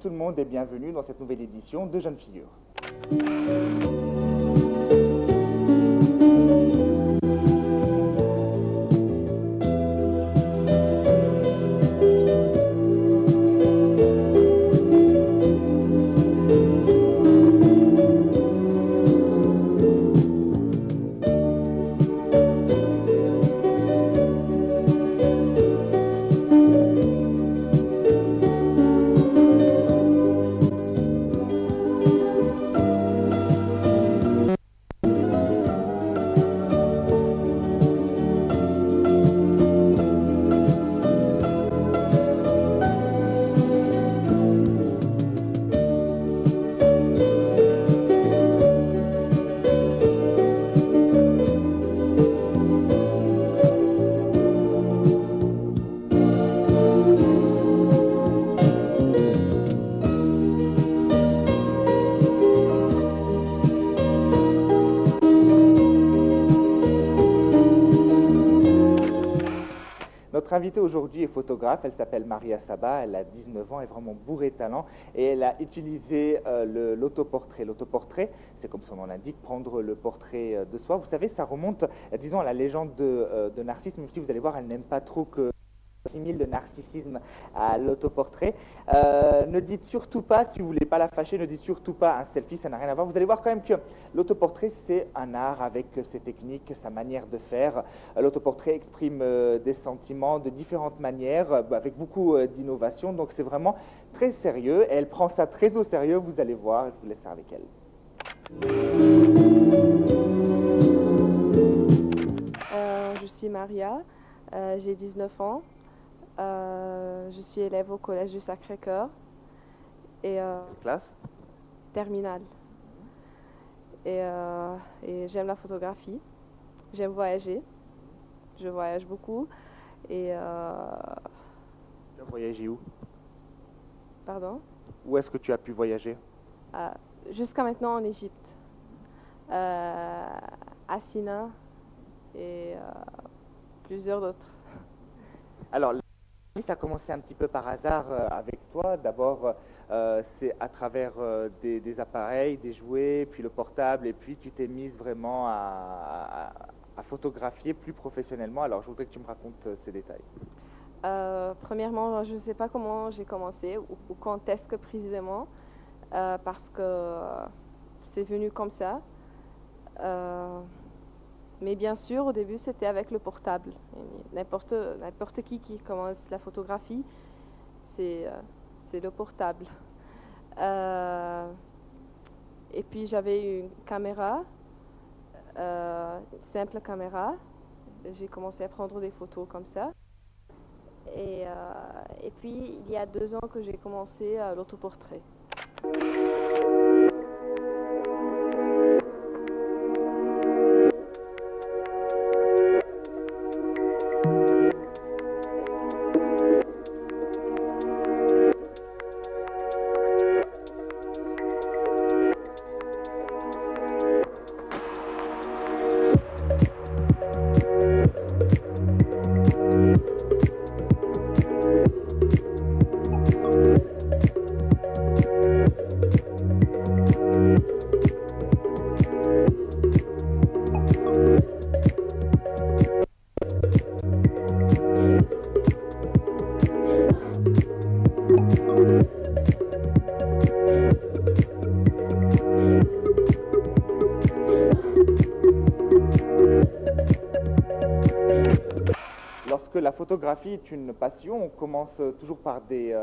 tout le monde et bienvenue dans cette nouvelle édition de Jeunes Figures. Notre invitée aujourd'hui est photographe, elle s'appelle Maria Saba, elle a 19 ans, elle est vraiment bourrée de talent et elle a utilisé l'autoportrait. L'autoportrait, c'est comme son nom l'indique, prendre le portrait de soi. Vous savez, ça remonte, disons, à la légende de Narcisse, même si vous allez voir, elle n'aime pas trop que assimile le narcissisme à l'autoportrait. Ne dites surtout pas, si vous ne voulez pas la fâcher, ne dites surtout pas un selfie, ça n'a rien à voir. Vous allez voir quand même que l'autoportrait, c'est un art avec ses techniques, sa manière de faire. L'autoportrait exprime des sentiments de différentes manières, avec beaucoup d'innovation. Donc c'est vraiment très sérieux. Et elle prend ça très au sérieux, vous allez voir. Je vous laisse avec elle. Je suis Maria, j'ai 19 ans. Je suis élève au Collège du Sacré-Cœur et Classe terminale. Et j'aime la photographie, j'aime voyager, je voyage beaucoup. Et tu as voyagé où? Pardon? Où est-ce que tu as pu voyager? Jusqu'à maintenant en Égypte, à Sina et plusieurs d'autres. Alors, ça a commencé un petit peu par hasard avec toi. D'abord, c'est à travers des appareils, des jouets, puis le portable, et puis tu t'es mise vraiment à photographier plus professionnellement. Alors, je voudrais que tu me racontes ces détails. Premièrement, je ne sais pas comment j'ai commencé ou quand est-ce que précisément, parce que c'est venu comme ça. Mais bien sûr, au début, c'était avec le portable. N'importe qui commence la photographie, c'est le portable. Et puis, j'avais une caméra, simple caméra. J'ai commencé à prendre des photos comme ça. Et puis, il y a 2 ans que j'ai commencé l'autoportrait. Lorsque la photographie est une passion, on commence toujours par des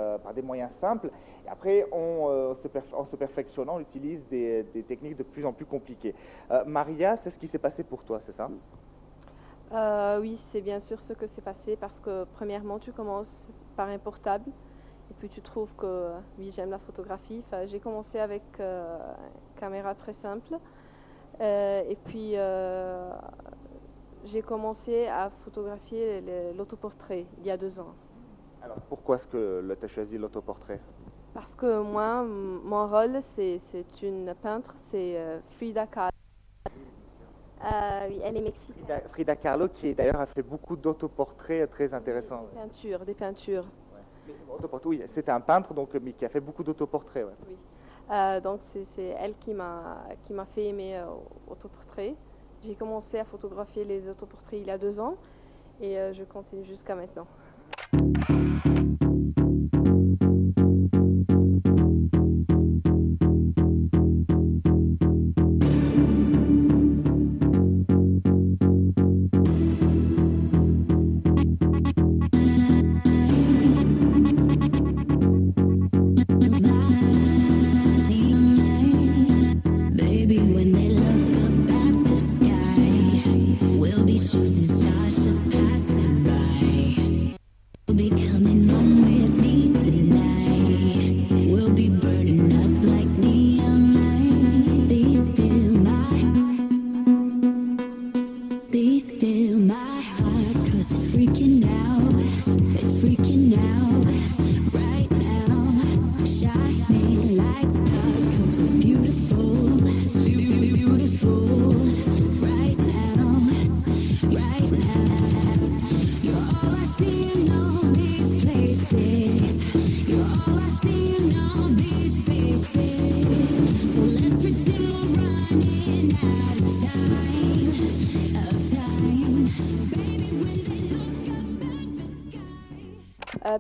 moyens simples. Et après, en se perfectionnant, on utilise des techniques de plus en plus compliquées. Maria, c'est ce qui s'est passé pour toi, c'est ça? Oui, c'est bien sûr ce que s'est passé parce que premièrement, tu commences par un portable et puis tu trouves que oui, j'aime la photographie. Enfin, j'ai commencé avec une caméra très simple et puis j'ai commencé à photographier l'autoportrait il y a 2 ans. Alors pourquoi est-ce que tu as choisi l'autoportrait? Parce que moi, mon rôle, c'est une peintre, c'est Frida Kahlo. Oui, elle est mexicaine. Frida Kahlo, qui d'ailleurs a fait beaucoup d'autoportraits très intéressants. Des peintures. Mais, autoportrait, oui, c'était un peintre donc, mais qui a fait beaucoup d'autoportraits. Ouais. Oui. Donc c'est elle qui m'a fait aimer autoportrait. J'ai commencé à photographier les autoportraits il y a 2 ans et je continue jusqu'à maintenant.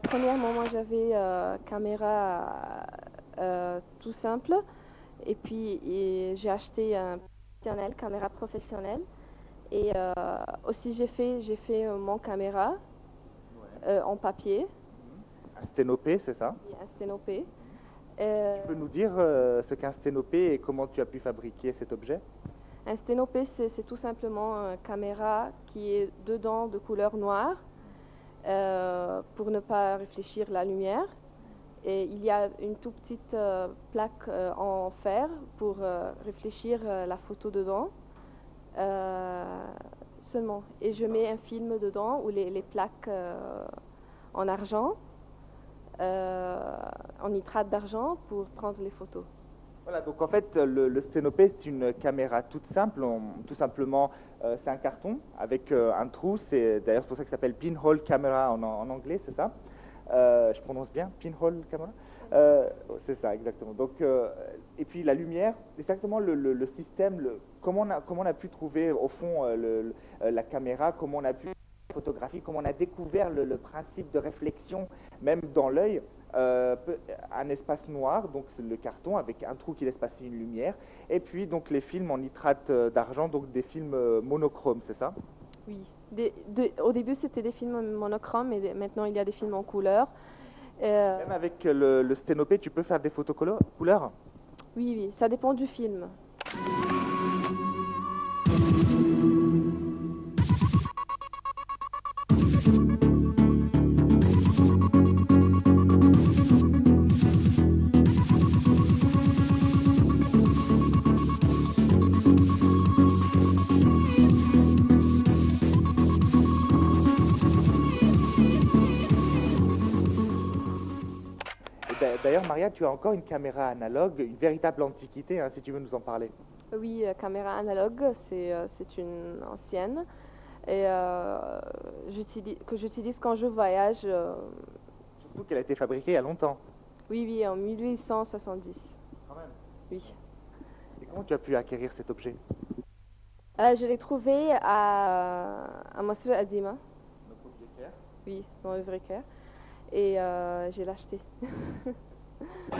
Premièrement, moi j'avais caméra tout simple et puis j'ai acheté un professionnel, caméra professionnelle et aussi j'ai fait mon caméra en papier. Un sténopé, c'est ça? Oui, un sténopé. Tu peux nous dire ce qu'est un sténopé et comment tu as pu fabriquer cet objet? Un sténopé, c'est tout simplement une caméra qui est dedans de couleur noire. Pour ne pas réfléchir la lumière. Et il y a une toute petite plaque en fer pour réfléchir la photo dedans. Seulement. Et je mets un film dedans ou les plaques en argent, en nitrate d'argent pour prendre les photos. Voilà, donc en fait, le sténopé, c'est une caméra toute simple. Tout simplement, c'est un carton avec un trou. C'est d'ailleurs pour ça que ça s'appelle pinhole camera en anglais, c'est ça? Je prononce bien, pinhole camera? C'est ça, exactement. Donc, et puis la lumière, exactement le système, comment on a pu trouver au fond la caméra, comment on a pu photographier, comment on a découvert le principe de réflexion, même dans l'œil. Un espace noir, donc c'est le carton avec un trou qui laisse passer une lumière, et puis donc les films en nitrate d'argent, donc des films monochromes, c'est ça? Oui, au début c'était des films monochromes, mais maintenant il y a des films en couleur. Même avec le sténopé, tu peux faire des photos couleur? Oui, oui, ça dépend du film. D'ailleurs, Maria, tu as encore une caméra analogue, une véritable antiquité, hein, si tu veux nous en parler. Oui, caméra analogue, c'est une ancienne et que j'utilise quand je voyage. Surtout qu'elle a été fabriquée il y a longtemps. Oui, oui, en 1870. Quand même. Oui. Et comment tu as pu acquérir cet objet? Je l'ai trouvé à Masr Adima. Le propriétaire. Oui, dans le vrai Caire. Et j'ai l'acheté. Tu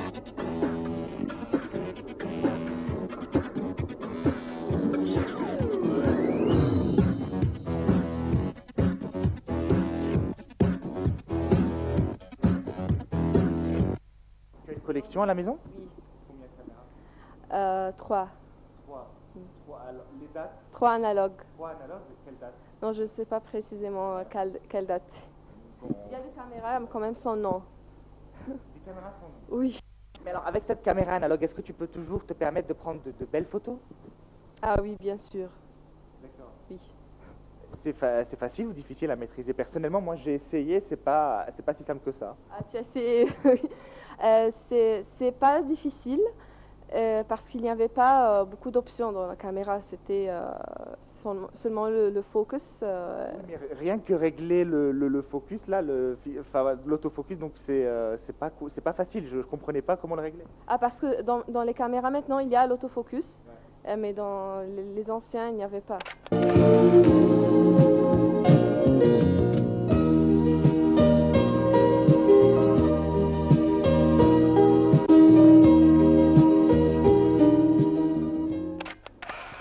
as une collection à la maison? Oui. Combien de caméras? 3. 3. Alors, les dates? 3 analogues. 3 analogues, quelle date? Non, je ne sais pas précisément quelle date. Bon. Il y a des caméras quand même sans nom. Des caméras sans nom? Oui. Mais alors, avec cette caméra analogue, est-ce que tu peux toujours te permettre de prendre de belles photos? Ah oui, bien sûr. D'accord. Oui. C'est facile ou difficile à maîtriser? Personnellement, moi j'ai essayé, c'est pas si simple que ça. Ah, tu as essayé. C'est pas difficile. Parce qu'il n'y avait pas beaucoup d'options dans la caméra, c'était seulement le focus. Mais rien que régler le focus, là, enfin, l'autofocus, donc c'est pas facile. Je ne comprenais pas comment le régler. Ah, parce que dans les caméras maintenant, il y a l'autofocus, mais dans les anciens, il n'y avait pas.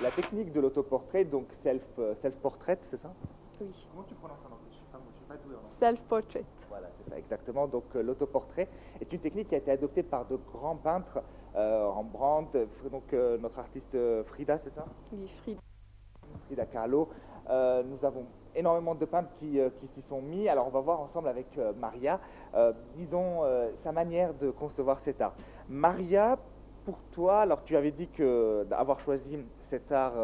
La technique de l'autoportrait, donc self-portrait, c'est ça? Oui. Comment tu prononces en anglais? Je suis pas doué en anglais. Self-portrait. Voilà, c'est ça, exactement. Donc l'autoportrait est une technique qui a été adoptée par de grands peintres, Rembrandt, donc notre artiste Frida, c'est ça? Oui, Frida. Frida Kahlo. Nous avons énormément de peintres qui s'y sont mis. Alors on va voir ensemble avec Maria, disons, sa manière de concevoir cet art. Maria, pour toi, alors tu avais dit que d'avoir choisi cet art,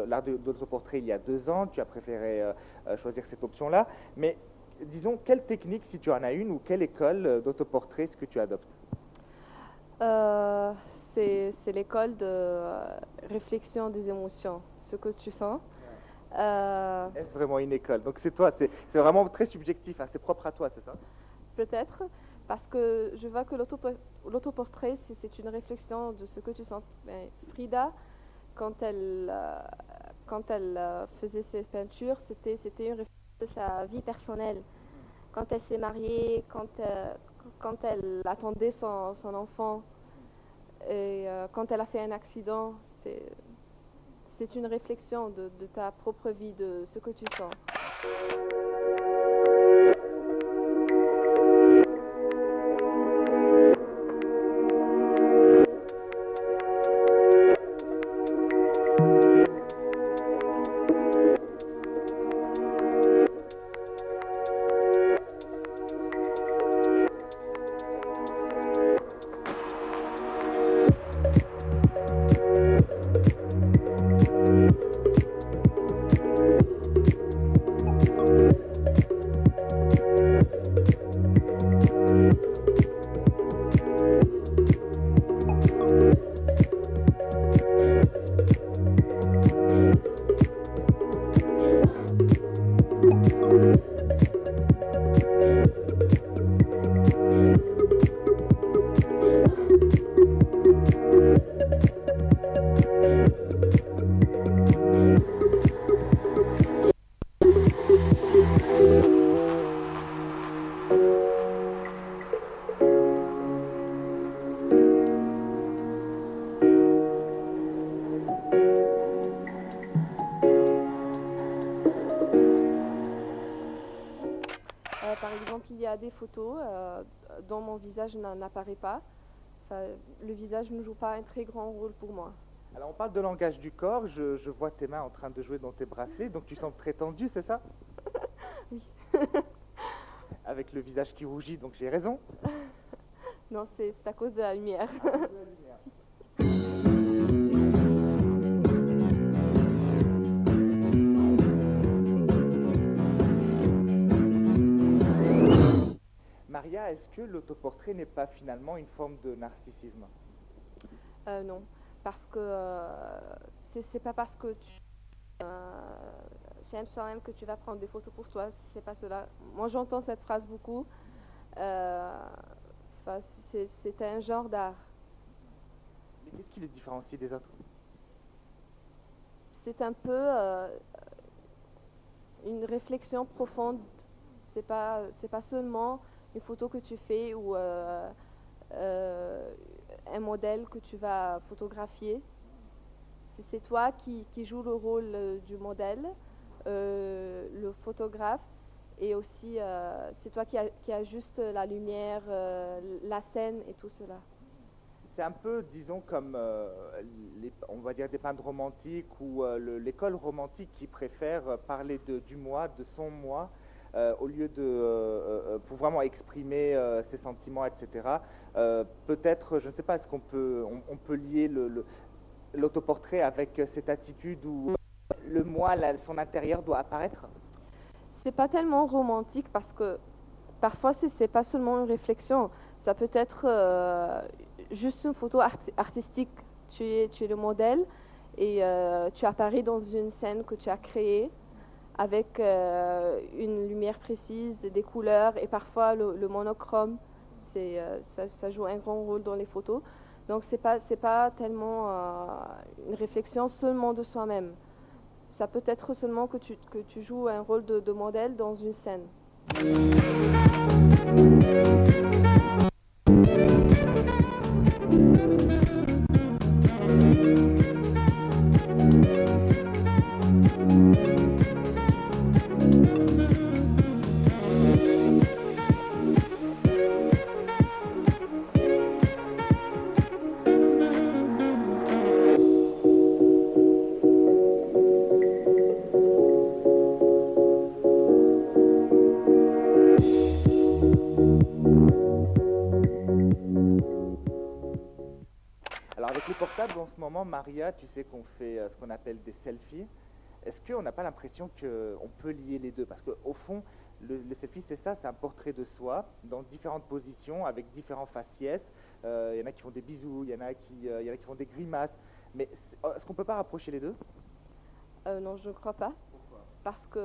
l'art de l'autoportrait il y a 2 ans, tu as préféré choisir cette option-là, mais disons, quelle technique, si tu en as une, ou quelle école d'autoportrait est-ce que tu adoptes? C'est l'école de réflexion des émotions, ce que tu sens. Est-ce vraiment une école? Donc c'est toi, c'est vraiment très subjectif, hein, c'est propre à toi, c'est ça? Peut-être, parce que je vois que l'autoportrait, c'est une réflexion de ce que tu sens. Mais Frida, quand elle faisait ses peintures, c'était une réflexion de sa vie personnelle. Quand elle s'est mariée, quand elle attendait son enfant, et quand elle a fait un accident, c'est une réflexion de ta propre vie, de ce que tu sens. Par exemple, il y a des photos dont mon visage n'apparaît pas. Enfin, le visage ne joue pas un très grand rôle pour moi. Alors on parle de langage du corps, je vois tes mains en train de jouer dans tes bracelets, donc tu sembles très tendu, c'est ça? Oui. Avec le visage qui rougit, donc j'ai raison? Non, c'est à cause de la lumière. À cause de la lumière. Maria, est-ce que l'autoportrait n'est pas finalement une forme de narcissisme? Non, parce que c'est pas parce que tu aimes soi-même que tu vas prendre des photos pour toi, c'est pas cela. Moi, j'entends cette phrase beaucoup. C'est un genre d'art. Mais qu'est-ce qui le différencie des autres? C'est un peu une réflexion profonde. C'est pas seulement une photo que tu fais ou un modèle que tu vas photographier. C'est toi qui joues le rôle du modèle, le photographe, et aussi c'est toi qui ajuste la lumière, la scène et tout cela. C'est un peu, disons, comme, on va dire, des peintres romantiques ou l'école romantique qui préfère parler du moi, de son moi, au lieu pour vraiment exprimer ses sentiments, etc. Peut-être, je ne sais pas, est-ce on peut lier l'autoportrait avec cette attitude où le moi, son intérieur doit apparaître? C'est pas tellement romantique parce que parfois c'est pas seulement une réflexion, ça peut être juste une photo artistique tu es le modèle et tu apparais dans une scène que tu as créée avec une lumière précise, des couleurs et parfois le monochrome. Ça joue un grand rôle dans les photos. Donc c'est pas tellement une réflexion seulement de soi-même. Ça peut être seulement que tu joues un rôle de modèle dans une scène. Alors avec les portables en ce moment, Maria, tu sais qu'on fait ce qu'on appelle des selfies. Est-ce qu'on n'a pas l'impression qu'on peut lier les deux? Parce qu'au fond, le selfie, c'est ça, c'est un portrait de soi dans différentes positions, avec différents faciès. Il y en a qui font des bisous, il y en a qui font des grimaces. Mais est-ce qu'on ne peut pas rapprocher les deux? Non, je ne crois pas. Pourquoi? Parce que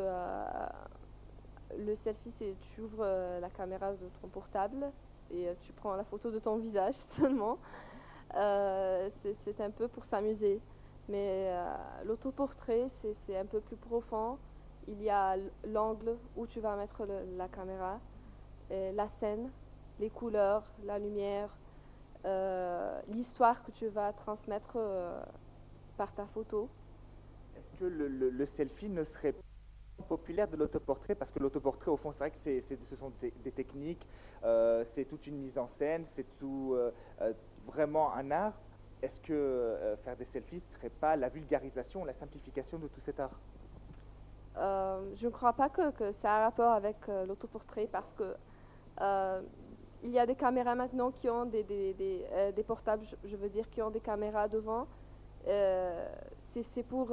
le selfie, c'est tu ouvres la caméra de ton portable et tu prends la photo de ton visage seulement. C'est un peu pour s'amuser. Mais l'autoportrait, c'est un peu plus profond. Il y a l'angle où tu vas mettre la caméra, la scène, les couleurs, la lumière, l'histoire que tu vas transmettre par ta photo. Est-ce que le selfie ne serait pas populaire de l'autoportrait? Parce que l'autoportrait, au fond, c'est vrai que ce sont des techniques, c'est toute une mise en scène, c'est tout vraiment un art. Est-ce que faire des selfies ne serait pas la vulgarisation, la simplification de tout cet art? Je ne crois pas que ça a un rapport avec l'autoportrait parce que il y a des caméras maintenant qui ont des portables, je veux dire, qui ont des caméras devant. C'est pour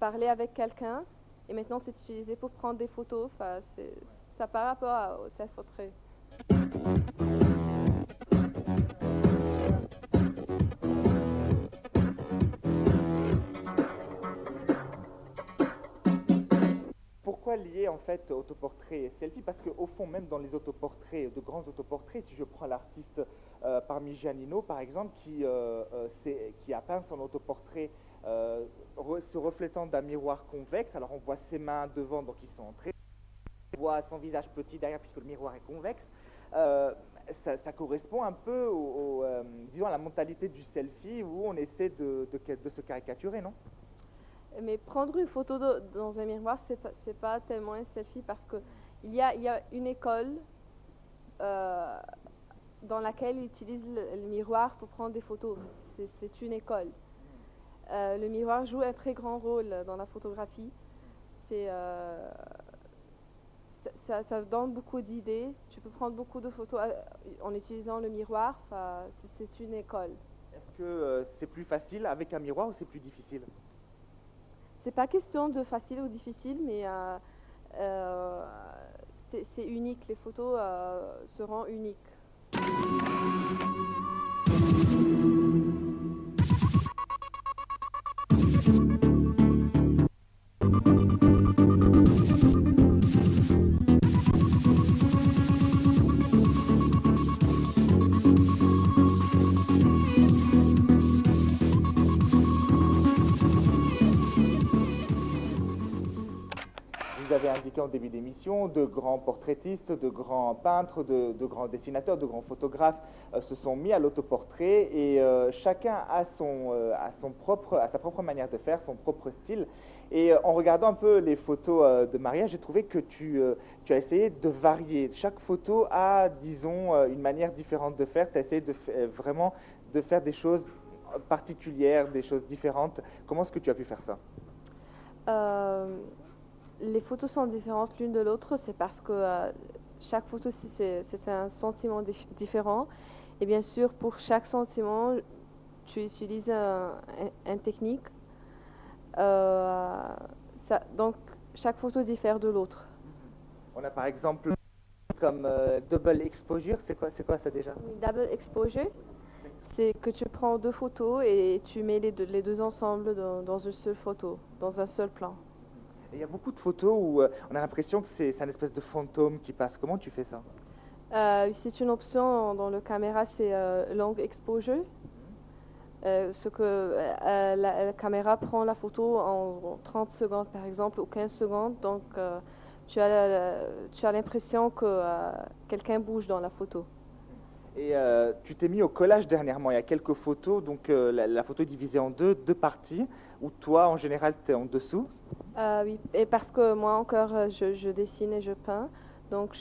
parler avec quelqu'un et maintenant c'est utilisé pour prendre des photos. Enfin, ça par rapport au self-portrait. Pourquoi lier en fait autoportrait et selfie? Parce qu'au fond, même dans les autoportraits, de grands autoportraits, si je prends l'artiste Parmigianino par exemple, qui a peint son autoportrait se reflétant d'un miroir convexe, alors on voit ses mains devant, donc ils sont entrés, on voit son visage petit derrière puisque le miroir est convexe. Ça correspond un peu disons à la mentalité du selfie où on essaie de se caricaturer, non? Mais prendre une photo dans un miroir, c'est pas tellement un selfie parce que il y a une école dans laquelle ils utilisent le miroir pour prendre des photos. C'est une école. Le miroir joue un très grand rôle dans la photographie. Ça donne beaucoup d'idées. Tu peux prendre beaucoup de photos en utilisant le miroir. C'est une école. Est-ce que c'est plus facile avec un miroir ou c'est plus difficile? C'est pas question de facile ou difficile, mais c'est unique. Les photos seront uniques. Vous avez indiqué en début d'émission, de grands portraitistes, de grands peintres, de grands dessinateurs, de grands photographes se sont mis à l'autoportrait et chacun a sa propre manière de faire, son propre style. Et en regardant un peu les photos de Maria, j'ai trouvé que tu as essayé de varier. Chaque photo a, disons, une manière différente de faire. Tu as essayé vraiment de faire des choses particulières, des choses différentes. Comment est-ce que tu as pu faire ça? Les photos sont différentes l'une de l'autre, c'est parce que chaque photo, c'est un sentiment différent. Et bien sûr, pour chaque sentiment, tu utilises une technique. Donc, chaque photo diffère de l'autre. On a par exemple comme double exposure, c'est quoi ça déjà? Double exposure, C'est que tu prends deux photos et tu mets les deux ensemble dans une seule photo, dans un seul plan. Et il y a beaucoup de photos où on a l'impression que c'est un espèce de fantôme qui passe. Comment tu fais ça? C'est une option dans le caméra, c'est long exposure. Ce que la caméra prend la photo en 30 secondes par exemple ou 15 secondes, donc tu as l'impression que quelqu'un bouge dans la photo. Et tu t'es mis au collage dernièrement. Il y a quelques photos, donc la photo est divisée en deux parties, où toi, en général, tu es en dessous. Oui, et parce que moi encore, je dessine et je peins, donc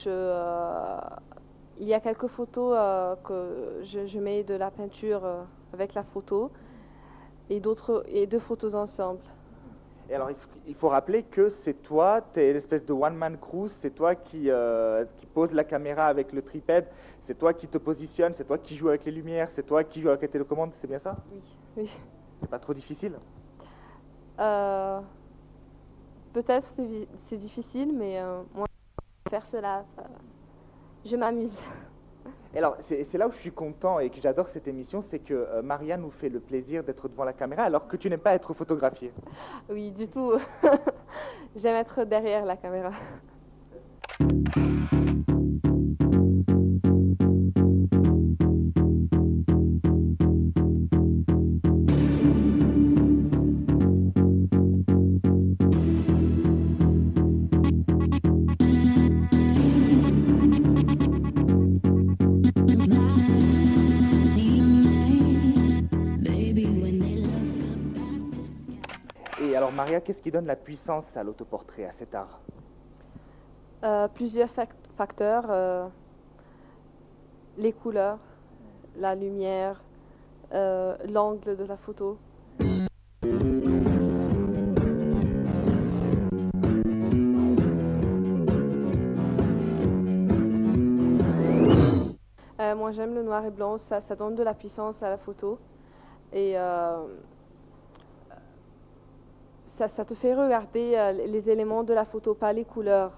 il y a quelques photos que je mets de la peinture avec la photo et deux photos ensemble. Et alors, il faut rappeler que c'est toi, tu es l'espèce de one-man crew, c'est toi qui pose la caméra avec le tripède, c'est toi qui te positionne, c'est toi qui joues avec les lumières, c'est toi qui joue avec la télécommande, c'est bien ça? Oui, oui. C'est pas trop difficile? Euh, Peut-être c'est difficile, mais moi, faire cela, je m'amuse. Et alors, c'est là où je suis content et que j'adore cette émission, c'est que Maria nous fait le plaisir d'être devant la caméra alors que tu n'aimes pas être photographiée. Oui, du tout. J'aime être derrière la caméra. Et alors, Maria, qu'est-ce qui donne la puissance à l'autoportrait, à cet art? Plusieurs facteurs, les couleurs, la lumière, l'angle de la photo. Moi j'aime le noir et blanc, ça donne de la puissance à la photo et ça te fait regarder les éléments de la photo, pas les couleurs.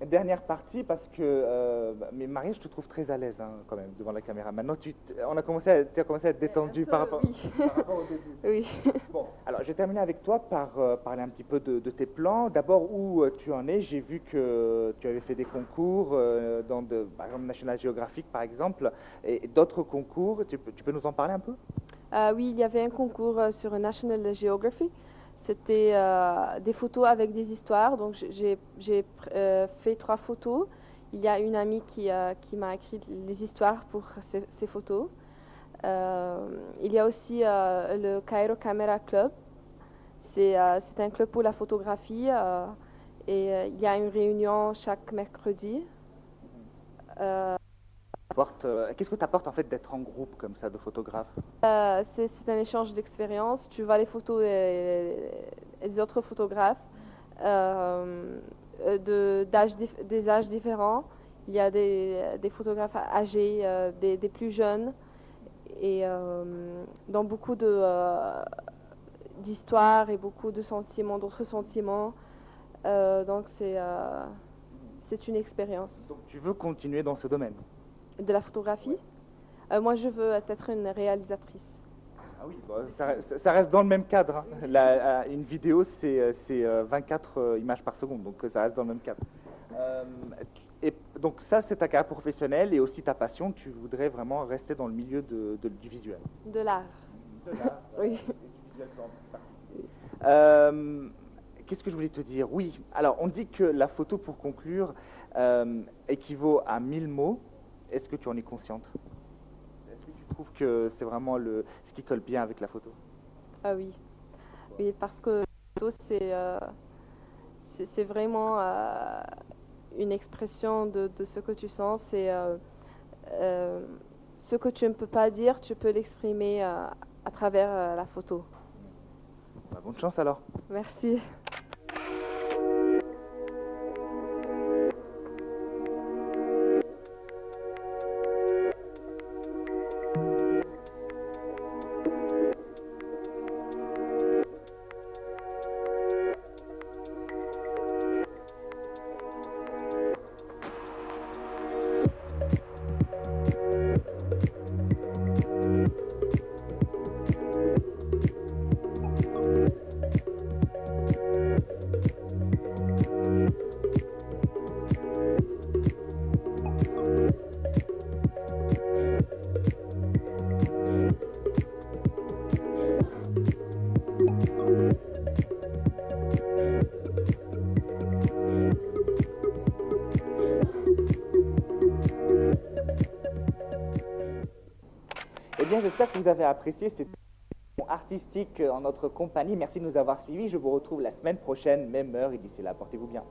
Dernière partie, parce que mais Maria, je te trouve très à l'aise hein, quand même devant la caméra. Maintenant, tu as commencé à être détendu par rapport, Oui. par rapport au début. Oui. Bon, alors je vais terminer avec toi par parler un petit peu de tes plans. D'abord, où tu en es. J'ai vu que tu avais fait des concours par exemple National Geographic, par exemple, et d'autres concours. Tu peux nous en parler un peu? Oui, il y avait un concours sur National Geography. C'était des photos avec des histoires. Donc j'ai fait 3 photos. Il y a une amie qui m'a écrit les histoires pour ces photos. Il y a aussi le Cairo Camera Club. C'est un club pour la photographie et il y a une réunion chaque mercredi. Euh, Qu'est-ce que t'apporte en fait d'être en groupe comme ça de photographes? c'est un échange d'expérience. Tu vois les photos des autres photographes des âges différents. Il y a des photographes âgés, des plus jeunes et dans beaucoup d'histoires et beaucoup de sentiments, d'autres sentiments. Donc c'est une expérience. Donc tu veux continuer dans ce domaine? De la photographie. Moi, je veux être une réalisatrice. Ah oui, bah, ça reste dans le même cadre, hein. Une vidéo, c'est 24 images par seconde, donc ça reste dans le même cadre. Euh, et donc ça, c'est ta carrière professionnelle et aussi ta passion. Tu voudrais vraiment rester dans le milieu du visuel. De l'art. De l'art, Oui. et du visuel en particulier. Qu'est-ce que je voulais te dire? Oui, alors on dit que la photo, pour conclure, équivaut à 1000 mots. Est-ce que tu en es consciente? Est-ce que tu trouves que c'est vraiment ce qui colle bien avec la photo? Ah oui. Oui, parce que la photo, c'est vraiment une expression de ce que tu sens. C'est ce que tu ne peux pas dire, tu peux l'exprimer à travers la photo. Bah, bonne chance alors. Merci. Eh bien, j'espère que vous avez apprécié cette artistique en notre compagnie. Merci de nous avoir suivis. Je vous retrouve la semaine prochaine, même heure, et d'ici là, portez-vous bien.